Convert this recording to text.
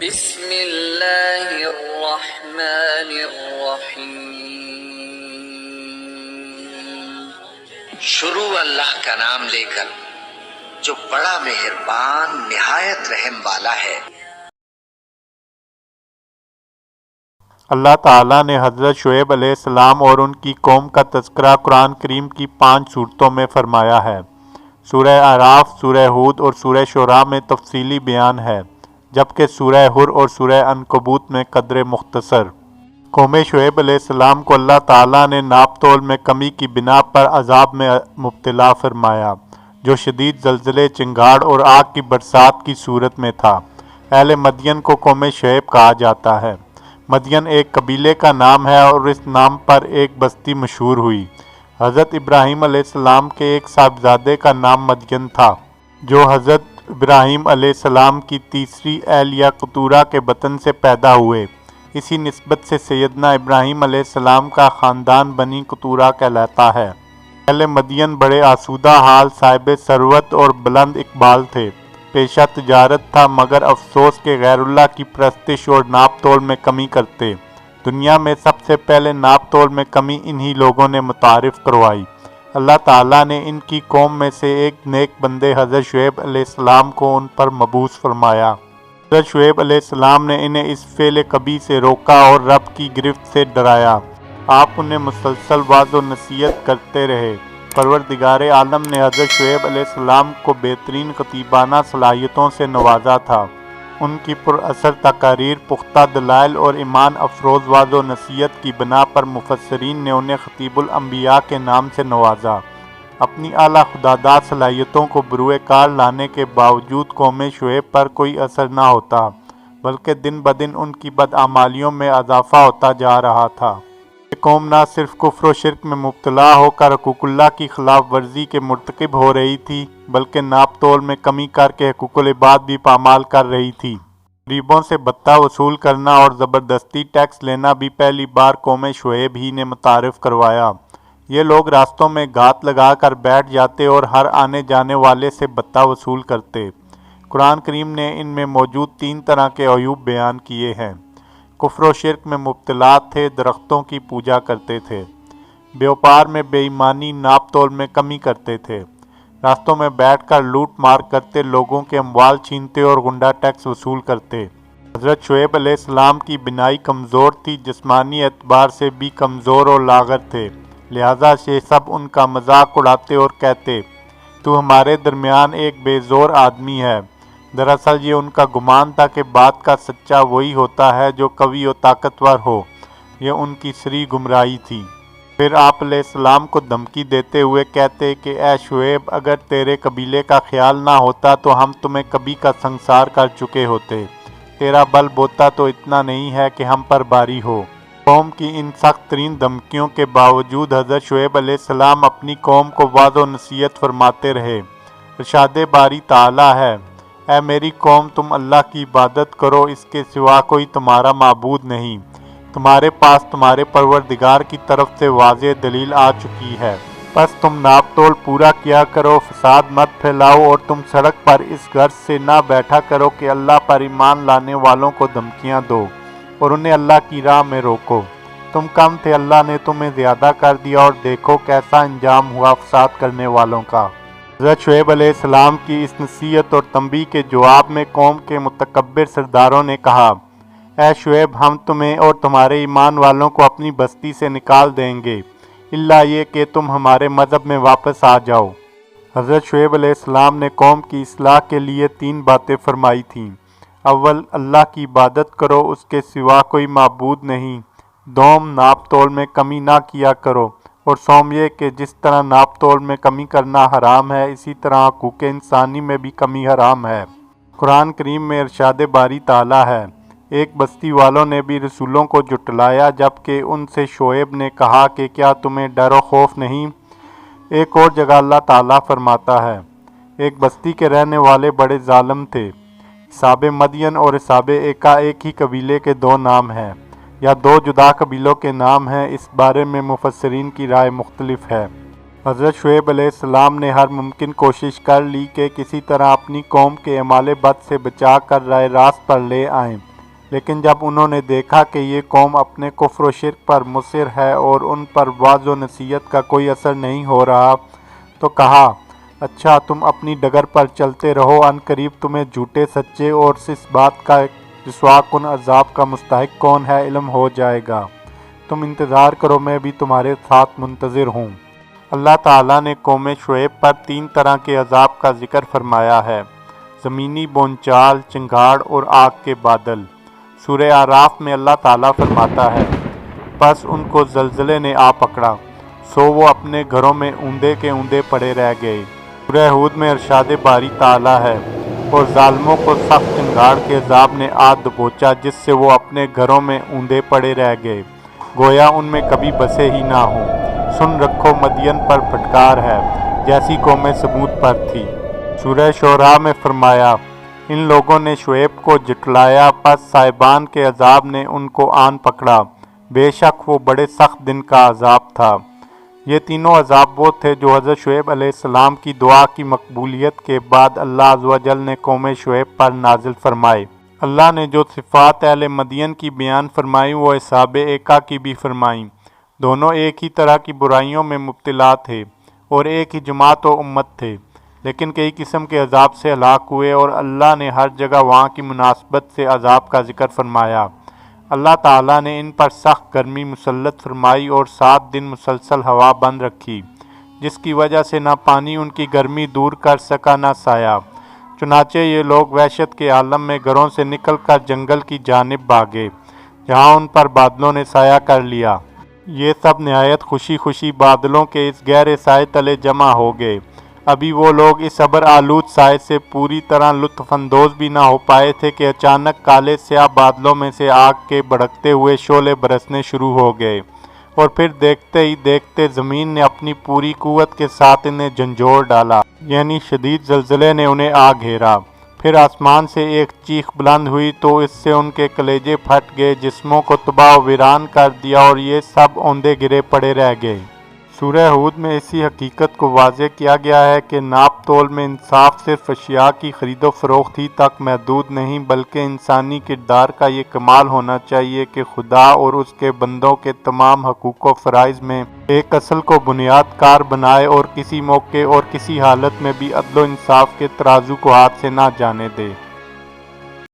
بسم اللہ الرحمن الرحیم۔ شروع اللہ کا نام لے کر جو بڑا مہربان نہایت رحم والا ہے۔ اللہ تعالیٰ نے حضرت شعیب علیہ السلام اور ان کی قوم کا تذکرہ قرآن کریم کی 5 صورتوں میں فرمایا ہے۔ سورہ اعراف، سورہ ہود اور سورہ شعراء میں تفصیلی بیان ہے، جبکہ سورہ حر اور سورہ عنکبوت میں قدر مختصر۔ قوم شعیب علیہ السلام کو اللہ تعالیٰ نے ناپ تول میں کمی کی بنا پر عذاب میں مبتلا فرمایا، جو شدید زلزلے، چنگاڑ اور آگ کی برسات کی صورت میں تھا۔ اہل مدین کو قوم شعیب کہا جاتا ہے۔ مدین ایک قبیلے کا نام ہے اور اس نام پر ایک بستی مشہور ہوئی۔ حضرت ابراہیم علیہ السلام کے ایک صاحبزادے کا نام مدین تھا، جو حضرت ابراہیم علیہ السلام کی تیسری اہلیہ قطورہ کے بطن سے پیدا ہوئے۔ اسی نسبت سے سیدنا ابراہیم علیہ السلام کا خاندان بنی قطورہ کہلاتا ہے۔ اہل مدین بڑے آسودہ حال، صاحب ثروت اور بلند اقبال تھے۔ پیشہ تجارت تھا، مگر افسوس کہ غیر اللہ کی پرستش اور ناپ تول میں کمی کرتے۔ دنیا میں سب سے پہلے ناپ تول میں کمی انہی لوگوں نے متعارف کروائی۔ اللہ تعالیٰ نے ان کی قوم میں سے ایک نیک بندے حضرت شعیب علیہ السلام کو ان پر مبعوث فرمایا۔ حضرت شعیب علیہ السلام نے انہیں اس فعل کبیح سے روکا اور رب کی گرفت سے ڈرایا۔ آپ انہیں مسلسل وعظ و نصیحت کرتے رہے۔ پروردگار عالم نے حضرت شعیب علیہ السلام کو بہترین خطیبانہ صلاحیتوں سے نوازا تھا۔ ان کی پر اثر تقاریر، پختہ دلائل اور ایمان افروز وعظ و نصیحت کی بنا پر مفسرین نے انہیں خطیب الانبیاء کے نام سے نوازا۔ اپنی اعلیٰ خداداد صلاحیتوں کو بروئے کار لانے کے باوجود قوم شعیب پر کوئی اثر نہ ہوتا، بلکہ دن بدن ان کی بدعمالیوں میں اضافہ ہوتا جا رہا تھا۔ یہ قوم نہ صرف کفر و شرک میں مبتلا ہو کر حقوق اللہ کی خلاف ورزی کے مرتکب ہو رہی تھی، بلکہ ناپ تول میں کمی کر کے حقوق العباد بھی پامال کر رہی تھی۔ غریبوں سے بھتہ وصول کرنا اور زبردستی ٹیکس لینا بھی پہلی بار قوم شعیب ہی نے متعارف کروایا۔ یہ لوگ راستوں میں گھات لگا کر بیٹھ جاتے اور ہر آنے جانے والے سے بھتہ وصول کرتے۔ قرآن کریم نے ان میں موجود 3 طرح کے عیوب بیان کیے ہیں۔ کفر و شرک میں مبتلا تھے، درختوں کی پوجا کرتے تھے، بیوپار میں بے ایمانی، ناپ تول میں کمی کرتے تھے، راستوں میں بیٹھ کر لوٹ مار کرتے، لوگوں کے اموال چھینتے اور غنڈہ ٹیکس وصول کرتے۔ حضرت شعیب علیہ السلام کی بینائی کمزور تھی، جسمانی اعتبار سے بھی کمزور اور لاغر تھے، لہذا یہ سب ان کا مذاق اڑاتے اور کہتے، تو ہمارے درمیان ایک بے زور آدمی ہے۔ دراصل یہ ان کا گمان تھا کہ بات کا سچا وہی ہوتا ہے جو قوی و طاقتور ہو۔ یہ ان کی سری گمراہی تھی۔ پھر آپ علیہ السلام کو دھمکی دیتے ہوئے کہتے کہ اے شعیب، اگر تیرے قبیلے کا خیال نہ ہوتا تو ہم تمہیں کبھی کا سنسار کر چکے ہوتے۔ تیرا بل بوتا تو اتنا نہیں ہے کہ ہم پر باری ہو۔ قوم کی ان سخت ترین دھمکیوں کے باوجود حضرت شعیب علیہ السلام اپنی قوم کو وعظ و نصیحت فرماتے رہے۔ ارشاد باری تعالیٰ ہے، اے میری قوم، تم اللہ کی عبادت کرو، اس کے سوا کوئی تمہارا معبود نہیں۔ تمہارے پاس تمہارے پروردگار کی طرف سے واضح دلیل آ چکی ہے، بس تم ناپ تول پورا کیا کرو، فساد مت پھیلاؤ اور تم سڑک پر اس غرض سے نہ بیٹھا کرو کہ اللہ پر ایمان لانے والوں کو دھمکیاں دو اور انہیں اللہ کی راہ میں روکو۔ تم کم تھے، اللہ نے تمہیں زیادہ کر دیا، اور دیکھو کیسا انجام ہوا فساد کرنے والوں کا۔ حضرت شعیب علیہ السلام کی اس نصیحت اور تنبیہ کے جواب میں قوم کے متکبر سرداروں نے کہا، اے شعیب، ہم تمہیں اور تمہارے ایمان والوں کو اپنی بستی سے نکال دیں گے، الا یہ کہ تم ہمارے مذہب میں واپس آ جاؤ۔ حضرت شعیب علیہ السلام نے قوم کی اصلاح کے لیے 3 باتیں فرمائی تھیں۔ اول، اللہ کی عبادت کرو، اس کے سوا کوئی معبود نہیں۔ دوم، ناپ تول میں کمی نہ کیا کرو، اور سوم یہ کہ جس طرح ناپ تول میں کمی کرنا حرام ہے، اسی طرح حقوق انسانی میں بھی کمی حرام ہے۔ قرآن کریم میں ارشاد باری تعالیٰ ہے، ایک بستی والوں نے بھی رسولوں کو جھٹلایا، جبکہ ان سے شعیب نے کہا کہ کیا تمہیں ڈر و خوف نہیں؟ ایک اور جگہ اللہ تعالیٰ فرماتا ہے، ایک بستی کے رہنے والے بڑے ظالم تھے۔ اصحاب مدین اور اصحاب ایکا ایک ہی قبیلے کے 2 نام ہیں، یا 2 جدا قبیلوں کے نام ہیں، اس بارے میں مفسرین کی رائے مختلف ہے۔ حضرت شعیب علیہ السلام نے ہر ممکن کوشش کر لی کہ کسی طرح اپنی قوم کے اعمال بد سے بچا کر راہ راست پر لے آئیں۔ لیکن جب انہوں نے دیکھا کہ یہ قوم اپنے کفر و شرک پر مصر ہے اور ان پر وعظ و نصیحت کا کوئی اثر نہیں ہو رہا تو کہا، اچھا تم اپنی ڈگر پر چلتے رہو، ان قریب تمہیں جھوٹے سچے اور اس بات کا رسوا کن عذاب کا مستحق کون ہے علم ہو جائے گا۔ تم انتظار کرو، میں بھی تمہارے ساتھ منتظر ہوں۔ اللہ تعالیٰ نے قوم شعیب پر 3 طرح کے عذاب کا ذکر فرمایا ہے: زمینی بونچال، چنگھاڑ اور آگ کے بادل۔ سورہ اعراف میں اللہ تعالیٰ فرماتا ہے، پس ان کو زلزلے نے آ پکڑا، سو وہ اپنے گھروں میں اوندے کے اوندے پڑے رہ گئے۔ سورہ ہود میں ارشاد باری تعالیٰ ہے، اور ظالموں کو سخت چنگھاڑ کے عذاب نے آ دبوچا جس سے وہ اپنے گھروں میں اوندے پڑے رہ گئے، گویا ان میں کبھی بسے ہی نہ ہوں۔ سن رکھو مدین پر پھٹکار ہے، جیسی قوم ثمود پر تھی۔ سورہ شعراء میں فرمایا، ان لوگوں نے شعیب کو جھٹلایا، پس صاحبان کے عذاب نے ان کو آن پکڑا، بے شک وہ بڑے سخت دن کا عذاب تھا۔ یہ تینوں عذاب وہ تھے جو حضرت شعیب علیہ السلام کی دعا کی مقبولیت کے بعد اللہ عز و جل نے قوم شعیب پر نازل فرمائے۔ اللہ نے جو صفات اہل مدین کی بیان فرمائی وہ اصحاب ایکا کی بھی فرمائیں۔ دونوں ایک ہی طرح کی برائیوں میں مبتلا تھے اور ایک ہی جماعت و امت تھے، لیکن کئی قسم کے عذاب سے ہلاک ہوئے، اور اللہ نے ہر جگہ وہاں کی مناسبت سے عذاب کا ذکر فرمایا۔ اللہ تعالیٰ نے ان پر سخت گرمی مسلط فرمائی اور 7 دن مسلسل ہوا بند رکھی، جس کی وجہ سے نہ پانی ان کی گرمی دور کر سکا نہ سایہ۔ چنانچہ یہ لوگ وحشت کے عالم میں گھروں سے نکل کر جنگل کی جانب بھاگے، جہاں ان پر بادلوں نے سایہ کر لیا۔ یہ سب نہایت خوشی خوشی بادلوں کے اس گہرے سائے تلے جمع ہو گئے۔ ابھی وہ لوگ اس ابر آلود سائے سے پوری طرح لطف اندوز بھی نہ ہو پائے تھے کہ اچانک کالے سیاہ بادلوں میں سے آگ کے بھڑکتے ہوئے شعلے برسنے شروع ہو گئے، اور پھر دیکھتے ہی دیکھتے زمین نے اپنی پوری قوت کے ساتھ انہیں جھنجھوڑ ڈالا، یعنی شدید زلزلے نے انہیں آ گھیرا۔ پھر آسمان سے ایک چیخ بلند ہوئی تو اس سے ان کے کلیجے پھٹ گئے، جسموں کو تباہ و ویران کر دیا، اور یہ سب اوندے گرے پڑے رہ گئے۔ سورہ ہود میں اسی حقیقت کو واضح کیا گیا ہے کہ ناپ تول میں انصاف صرف اشیاء کی خرید و فروخت ہی تک محدود نہیں، بلکہ انسانی کردار کا یہ کمال ہونا چاہیے کہ خدا اور اس کے بندوں کے تمام حقوق و فرائض میں ایک اصل کو بنیاد کار بنائے، اور کسی موقع اور کسی حالت میں بھی عدل و انصاف کے ترازو کو ہاتھ سے نہ جانے دے۔